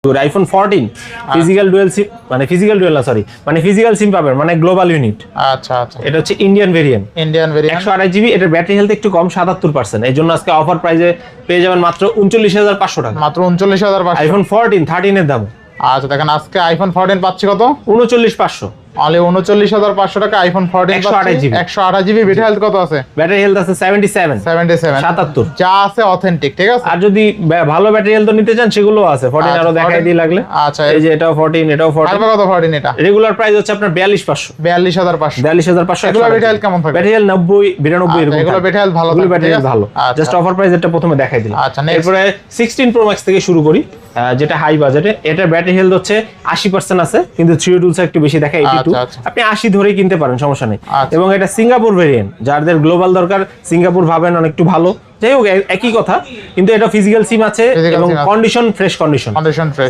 IPhone 14 physical dual SIM মানে physical dual না sorry মানে ফিজিক্যাল সিম পাবেন মানে গ্লোবাল ইউনিট। আচ্ছা আচ্ছা, এটা হচ্ছে ইন্ডিয়ান ভেরিয়েন্ট 128 জিবি। এটার ব্যাটারি হেলথ একটু কম 77%। এই জন্য আজকে অফার প্রাইসে পেয়ে যাবেন মাত্র 39,500 টাকা। মাত্র 39,500 আইফোন 14 13 এর দাম। আচ্ছা দেখেন আজকে আইফোন 14 পাচ্ছি কত? 39,500। অনলি 39,500 টাকা iPhone 14 128 GB. 128 GB. Battery health কত আছে? ব্যাটারি হেলথ আছে 77 যা আছে অথেন্টিক, ঠিক আছে। আর যদি ভালো ব্যাটারি হেলথ নিতে চান সেগুলো আছে 14 আরো দেখাই দিই লাগলে। আচ্ছা এই যে এটাও 14 এটাও 14। আর কত 14 এটা? রেগুলার প্রাইস হচ্ছে আপনার 42,500। 42,500 এগুলো ব্যাটারি হেলথ কেমন থাকে? ব্যাটারি হেলথ 90 92 এরকম। এগুলো ব্যাটারি হেলথ ভালো, ব্যাটারি হেলথ ভালো। জাস্ট অফার প্রাইস এটা প্রথমে দেখাই দিলাম। আচ্ছা এরপরে 16 প্রো ম্যাক্স থেকে শুরু করি, যেটা হাই বাজেটে। এটার ব্যাটারি হেলথ হচ্ছে 80% আছে, কিন্তু থ্রি টুলস একটু বেশি দেখায় 82। আপনি 80 ধরেই কিনতে পারেন, সমস্যা নেই। এবং এটা সিঙ্গাপুর ভেরিয়েন্ট, যাদের গ্লোবাল দরকার সিঙ্গাপুর ভাবেন অনেকটু ভালো। যাই হোক একই কথা, কিন্তু এটা ফিজিক্যাল সিম আছে এবং condition fresh.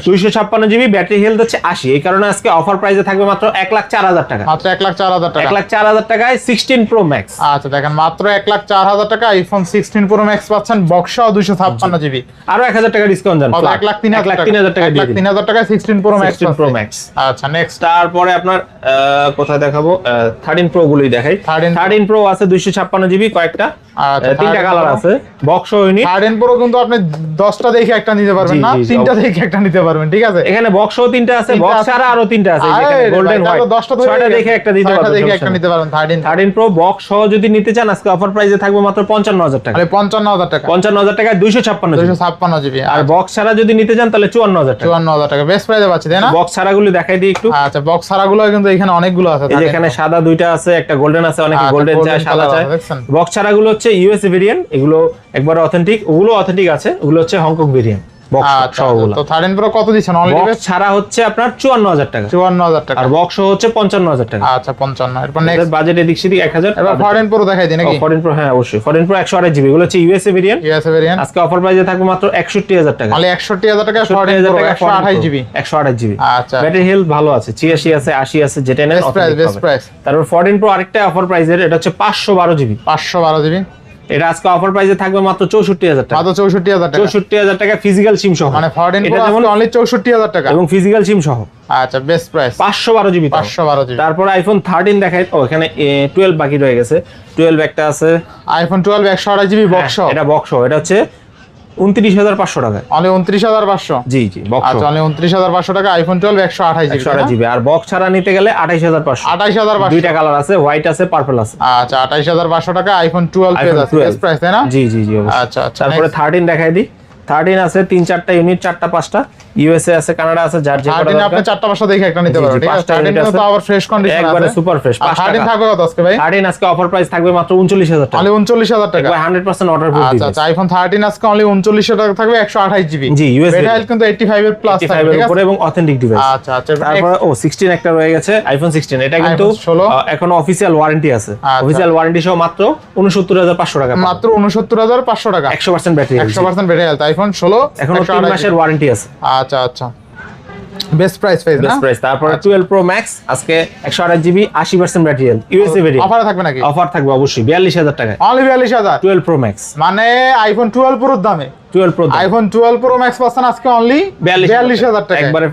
256 GB, battery health হচ্ছে 80। এই কারণে আজকে অফার প্রাইসে থাকবে মাত্র 1,04,000 টাকা। মাত্র 1,04,000 টাকা। 1,04,000 টাকায় 16 প্রো ম্যাক্স। আচ্ছা দেখেন মাত্র 1,04,000 টাকা আইফোন 16 প্রো ম্যাক্স পাচ্ছেন, বক্সসহ 256 জিবি। আরো 1,000 টাকা ডিসকাউন্ট জান। 1,03,000 টাকা দিয়ে 1,03,000 টাকায় 16 প্রো ম্যাক্স। আচ্ছা নেক্সট। তারপরে আপনার কোথায় দেখাবো? 13 প্রো গুলোই দেখাই। 13 প্রো আছে 256 জিবি, কয়েকটা তিনটা কালার আছে, বক্স ইউনিট। 13 প্রো কিন্তু আপনি 10টা দেখে একটা নিতে পারবেন না, 3টা দেখে একটা নিতে পারবেন, ঠিক আছে। এখানে বক্সও 3টা আছে, বক্স ছাড়া আরো 3টা আছে, যেখানে গোল্ডেন হোয়াইট। 6টা দেখে একটা দিতে পারবেন, দেখে একটা নিতে পারবেন। 13 প্রো বক্স সহ যদি নিতে চান আজকে অফার প্রাইসে থাকবে মাত্র 55,000 টাকা। 55,000 টাকা। 55,000 টাকায় 256 জিবি। আর বক্স ছাড়া যদি নিতে চান তাহলে 54,000 টাকা। 54,000 টাকা বেস্ট প্রাইসে পাচ্ছি, তাই না? বক্স ছাড়া গুলো দেখাই দিই একটু। আচ্ছা বক্স ছাড়া গুলো কিন্তু এখানে অনেকগুলো আছে। এই যে এখানে সাদা দুইটা আছে, একটা গোল্ডেন আছে, অনেকে গোল্ডেন চায়, সাদা চায়। বক্স ছাড়া গুলো হচ্ছে ইউএসএ ভেরিয়েন্ট, এগুলো একবার অথেন্টিক। ওগুলো অথেন্টিক আছে, ওগুলো হচ্ছে হংকং ভেরিয়েন্ট বক্স সহগুলো। তো 13 প্রো কত দিচ্ছেন? অনলি বক্স ছাড়া হচ্ছে আপনার 54,000 টাকা। 54,000 টাকা। আর বক্স হচ্ছে 55,000 টাকা। আচ্ছা 55। এরপর নেক্সট বাজেট এদিক সেদিক 1,000। এবার 14 প্রো দেখাই দিই নাকি? 14 প্রো, হ্যাঁ অবশ্যই। 14 প্রো 128 জিবি, এগুলো হচ্ছে ইউএসএ ভেরিয়েন্ট। আজকে অফার প্রাইসে থাকবে মাত্র 61,000 টাকা। অনলি 61,000 টাকা 14 প্রো 128 জিবি। 128 জিবি। আচ্ছা ব্যাটারি হেলথ ভালো আছে, 86 আছে, 80 আছে, যেটা নেন বেস্ট প্রাইস। তারপর 14 প্রো আরেকটা অফার প্রাইসের, এটা হচ্ছে 512 জিবি। 512 জিবি। এটা আজকে অফার প্রাইসে থাকবে মাত্র 64,000 টাকা। মাত্র 64,000 টাকা। 64,000 টাকা ফিজিক্যাল সিম সহ। মানে 14 প্রো আজকে অনলি 64,000 টাকা এবং ফিজিক্যাল সিম সহ। আচ্ছা বেস্ট প্রাইস 512 জিবি। 512 জিবি। তারপর আইফোন 13 দেখাই। ও এখানে 12 বাকি রয়ে গেছে। 12 একটা আছে, আইফোন 12 128 জিবি বক্স। এটা বক্স, এটা হচ্ছে 29,500 টাকা। অনলি 29,500। জি জি বক্স। আচ্ছা অনলি 29,500 টাকা আইফোন 12 128 জিবি। আর বক্স ছাড়া নিতে গেলে 28,500। 28,500। দুইটা কালার আছে, হোয়াইট আছে, পার্পল আছে। আচ্ছা 28,500 টাকা আইফোন 12 পেয়ে যাচ্ছে, বেস্ট প্রাইস, তাই না? জি জি জি। আচ্ছা আচ্ছা। তারপরে 13 দেখাই দিই। 13 আছে 3-4টা ইউনিট, 4টা-5টা। ইউএসএ আছে, কানাডা আছে, যার যে কোটা দরকার আপনি 4টা-5টা দেখে একটা নিতে পারবেন, ঠিক আছে। 13 তো আবার ফ্রেশ কন্ডিশন আছে, একবারে সুপার ফ্রেশ। 13 থাকবে কত আজকে ভাই? 13 আজকে অফার প্রাইস থাকবে মাত্র 39,000 টাকা। অনলি 39,000 টাকা। 100% অর্ডার করে দিবেন। আচ্ছা আইফোন 13 আজকে অনলি 39,000 টাকা থাকবে, 128 জিবি। জি ইউএস ব্যাটারি কিন্তু 85 এর প্লাস থাকবে, ঠিক আছে। এবং অথেন্টিক ডিভাইস। আচ্ছা আচ্ছা। তারপর 16 একটা রয়ে গেছে, আইফোন 16। এটা কিন্তু এখনো অফিশিয়াল ওয়ারেন্টি আছে। অফিশিয়াল ওয়ারেন্টি সহ মাত্র 69,500 টাকা। মাত্র 69,500 টাকা। 100% ব্যাটারি, 100% ব্যাটারি হেলথ। আইফোন 16 এখনো 3 মাসের ওয়ারেন্টি আছে। আচ্ছা আচ্ছা বেস্ট প্রাইস না? Best price. তারপর 12 প্রো ম্যাক্স আজকে 128 GB 80% battery health, USA variant. Offer থাকবে নাকি? অফার থাকবে অবশ্যই 42,000 টাকা। অনলি 42,000। 12 প্রো ম্যাক্স মানে আইফোন 12 প্রো দামে 12 প্রো আইফোন 12 প্রো ম্যাক্স পাচ্ছেন আজকে অনলি 42,000 টাকা, একবারে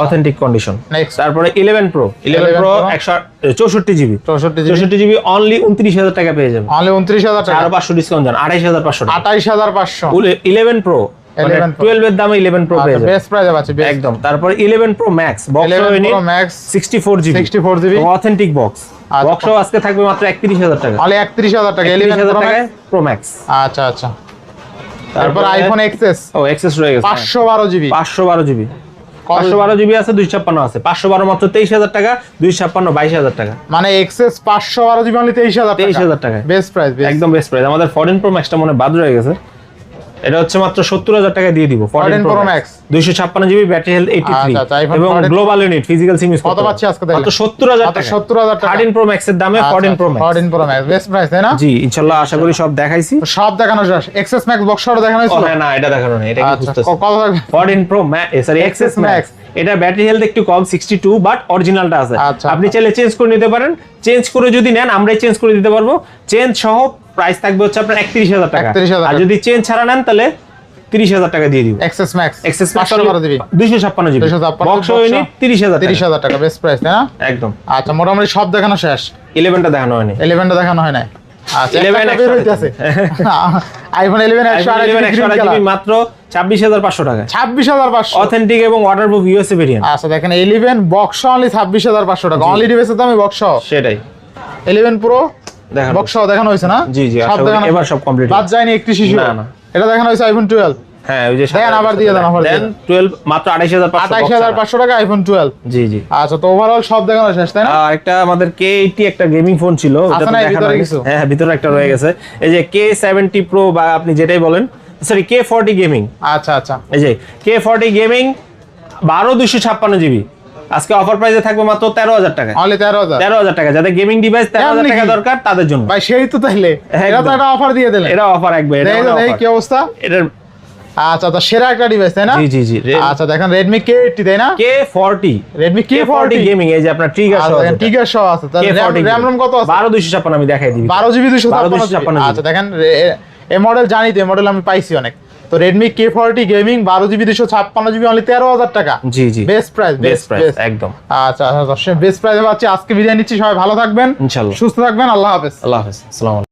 অথেন্টিক কন্ডিশন। নেক্সট তারপরে 11 প্রো 164 জিবি 64 জিবি অনলি 29,000 টাকা পেয়ে যাবেন। অনলি 29,000 টাকা। আর 500 ডিসকাউন্ট জান, 28,500 টাকা। 28,500। 11 প্রো 12 এর দামে 11 প্রো পেয়ে যাবেন, বেস্ট প্রাইসে পাচ্ছি একদম। তারপরে 11 pro max box unit 64 GB authentic box. Box আজকে থাকবে মাত্র 31,000 টাকা। অনলি 31,000 টাকা 11 প্রো ম্যাক্স। আচ্ছা আচ্ছা। তারপর আইফোন এক্সএস। ও এক্সএস রয়ে গেছে 512 জিবি। 512 জিবি 512 জিবি আছে, 256 আছে। 512 মাত্র 23,000 টাকা, 256 22,000 টাকা। মানে এক্সএস 512 জিবি অনলি 23,000 টাকা। বেস্ট প্রাইস, একদম বেস্ট প্রাইস। আমাদের 14 প্রো ম্যাক্সটা মনে বাদ রয়ে গেছে, এটা হচ্ছে মাত্র 70,000 টাকা দিয়ে দিব। 14 pro max 256 GB battery health 83 এবং গ্লোবাল ইউনিট ফিজিক্যাল সিম কত পাচ্ছি আজকে? মাত্র 70,000 টাকা। 70,000 টাকা 13 প্রো ম্যাক্স এর দামে 14 pro max. 14 pro max best price, তাই না? জি ইনশাআল্লাহ, আশা করি সব দেখাইছি। সব দেখানো শেষ। এক্সএস ম্যাক্স বক্সটা দেখানো হয়েছিল? না এটা দেখানো নেই, এটা কি বুঝতেছ? কত থাকবে? 14 pro max sorry XS max. এটা ব্যাটারি হেলথ একটু কম 62, বাট অরিজিনালটা আছে। আপনি চাইলে চেঞ্জ করে নিতে পারেন। চেঞ্জ করে যদি নেন আমরাই চেঞ্জ করে দিতে পারবো। চেঞ্জ সহ প্রাইস থাকবে হচ্ছে আপনার 31,000 টাকা। আর যদি চেঞ্জ ছাড়া নেন তাহলে 30,000 টাকা দিয়ে দিব। XS Max XS 512 GB 256 GB 256 box unit 30,000 টাকা। 30,000 টাকা বেস্ট প্রাইস তাই না? একদম। আচ্ছা মোটামুটি সব দেখানো শেষ। 11টা দেখানো হয়নি। 11টা দেখানো হয় নাই। আচ্ছা 11 বের হইতাছে। আইফোন 11 128 জিবি মাত্র 26,500 টাকা। 26,500 অথেন্টিক এবং ওয়াটারপ্রুফ ইউএসএ ভেরিয়েন্ট। আচ্ছা দেখেন 11 বক্স অনলি 26,500 টাকা। অনলি ডিভাইসের দামই বক্স। সেটাই। 11 প্রো দেখানো বক্স দেখানো হয়েছে না? জি জি, সব দেখানো এবার সব কমপ্লিট। বাদ যায়নি একটি শিশু। না না, এটা দেখানো হয়েছে আইফোন 12। হ্যাঁ ওই যে দেন আবার দিয়ে দেন, আবার দেন 12 মাত্র 28,500 টাকা আইফোন 12। জি জি। আচ্ছা তো ওভারঅল সব দেখানো শেষ তাই না? একটা আমাদের K80 একটা গেমিং ফোন ছিল, ওটা আছে তো না দেখানো ভিতরে হয়নি। কিছু? হ্যাঁ ভিতরে একটা রয়ে গেছে। এই যে K70 Pro বা আপনি যেটাই বলেন, সরি K40 গেমিং। আচ্ছা আচ্ছা এই যে K40 গেমিং 12256 জিবি আজকে অফার প্রাইসে থাকবে মাত্র 13,000 টাকা। অনলি 13,000। 13,000 টাকা, যাদের গেমিং ডিভাইস 13,000 টাকা এমনি কি? দরকার তাদের জন্য। ভাই সেই তো তাইলে এটা তো একদম। একটা অফার দিয়ে দিলেন। এটা অফার একবার, এটা দেখি তো, দেখি কি অবস্থা। এটার আচ্ছা তো সেরা একটা ডিভাইস তাই না? জি জি জি। আচ্ছা দেখেন Redmi K80 তাই না? K40 Redmi K40 গেমিং, এই যে আপনার ট্রিগার সহ আছে। টিগার সহ আছে। তার K40 RAM ROM কত আছে? 12256 আমি দেখাই দিবি। 12 জিবি 256 256 আচ্ছা দেখেন এই মডেল জানি তো, এই মডেল আমি পাইছি অনেক। তো Redmi K40 gaming 12 GB 256 GB only 13,000 টাকা। জি জি, বেস্ট প্রাইস, বেস্ট প্রাইস একদম। আচ্ছা আচ্ছা বেস্ট প্রাইসে পাচ্ছি। আজকে বিদায় নিচ্ছি, সবাই ভালো থাকবেন ইনশাআল্লাহ, সুস্থ থাকবেন। আল্লাহ হাফেজ। আল্লাহ হাফেজ, আসসালামু আলাইকুম।